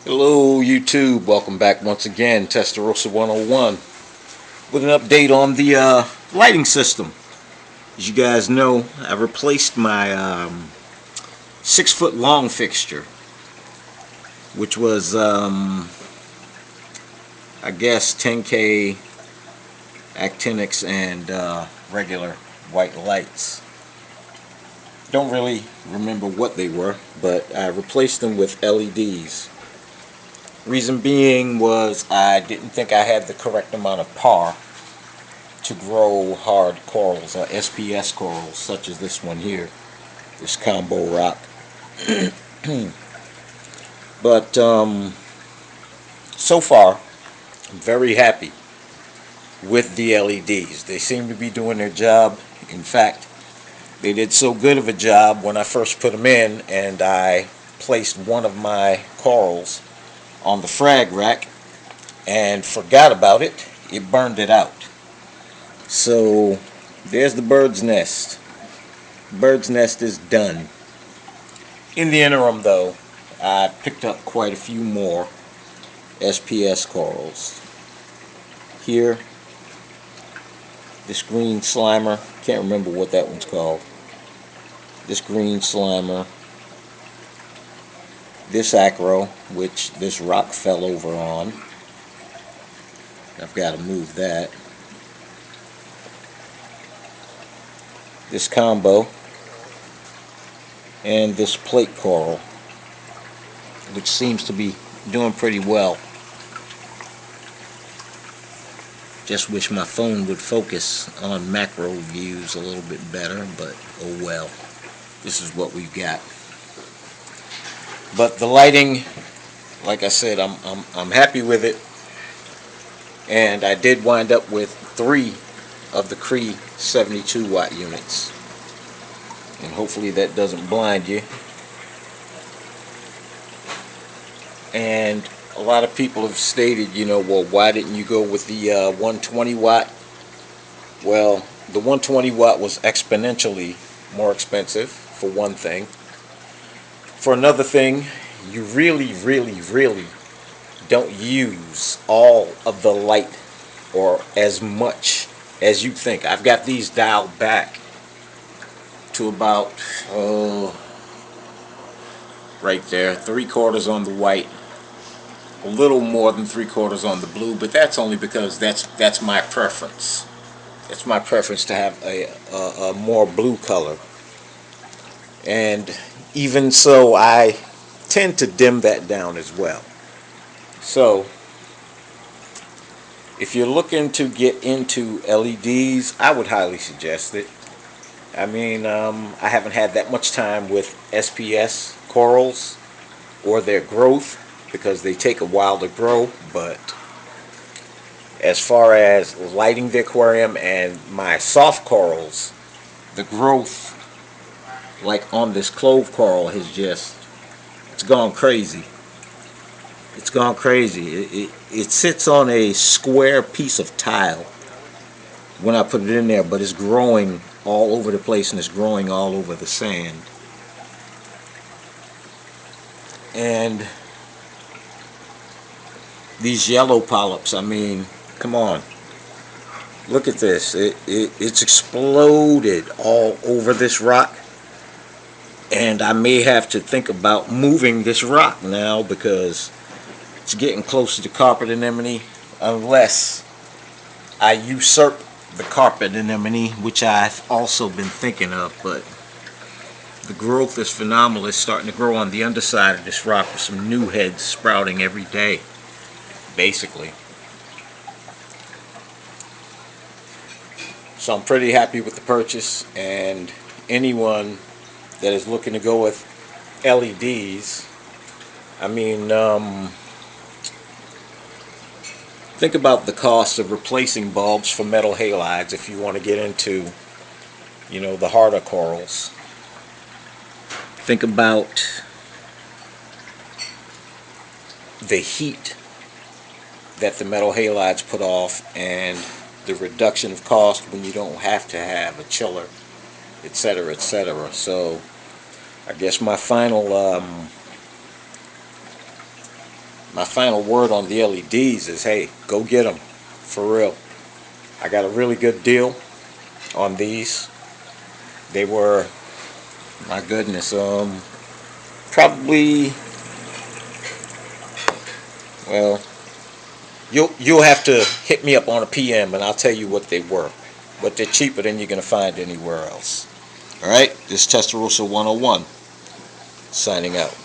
Hello YouTube, welcome back once again, Testarossa 101 with an update on the lighting system. As you guys know, I replaced my 6-foot long fixture, which was I guess 10K actinics and regular white lights. Don't really remember what they were, but I replaced them with LEDs. Reason being was I didn't think I had the correct amount of par to grow hard corals, SPS corals, such as this one here, this combo rock. But so far, I'm very happy with the LEDs. They seem to be doing their job. In fact, they did so good of a job when I first put them in, and I placed one of my corals on the frag rack and forgot about it. It burned it out. So there's the bird's nest. Bird's nest is done. In the interim though, I picked up quite a few more SPS corals. Here, this green slimer, can't remember what that one's called. This green slimer, this acro, which this rock fell over on. I've got to move that. This combo, and this plate coral, which seems to be doing pretty well. Just wish my phone would focus on macro views a little bit better, but oh well. This is what we've got. But the lighting, like I said, I'm happy with it, and I did wind up with 3 of the Cree 72 watt units, and hopefully that doesn't blind you. And a lot of people have stated, well, why didn't you go with the 120 watt? Well, the 120 watt was exponentially more expensive, for one thing. For another thing, you really don't use all of the light or as much as you think. I've got these dialed back to about, right there, 3/4 on the white, a little more than 3/4 on the blue, but that's only because that's my preference. It's my preference to have a more blue color. And even so, I tend to dim that down as well. So if you're looking to get into LEDs, I would highly suggest it. I mean, I haven't had that much time with SPS corals or their growth, because they take a while to grow, but as far as lighting the aquarium and my soft corals, the growth, like on this Clove coral, has just, it's gone crazy. It's gone crazy. It sits on a square piece of tile when I put it in there, but it's growing all over the place, and it's growing all over the sand. And these yellow polyps, I mean, come on. Look at this. It's exploded all over this rock. And I may have to think about moving this rock now, because it's getting close to the carpet anemone, unless I usurp the carpet anemone, which I've also been thinking of. But the growth is phenomenal. It's starting to grow on the underside of this rock with some new heads sprouting every day, basically. So I'm pretty happy with the purchase, and anyone that is looking to go with LEDs, I mean, think about the cost of replacing bulbs for metal halides if you want to get into, the harder corals. Think about the heat that the metal halides put off, and the reduction of cost when you don't have to have a chiller, etc., etc. So I guess my final my final word on the LEDs is, hey, go get them, for real. I got a really good deal on these. They were, my goodness, probably, well, you'll have to hit me up on a PM and I'll tell you what they were. But they're cheaper than you're gonna find anywhere else. All right, this is Testarossa 101 signing out.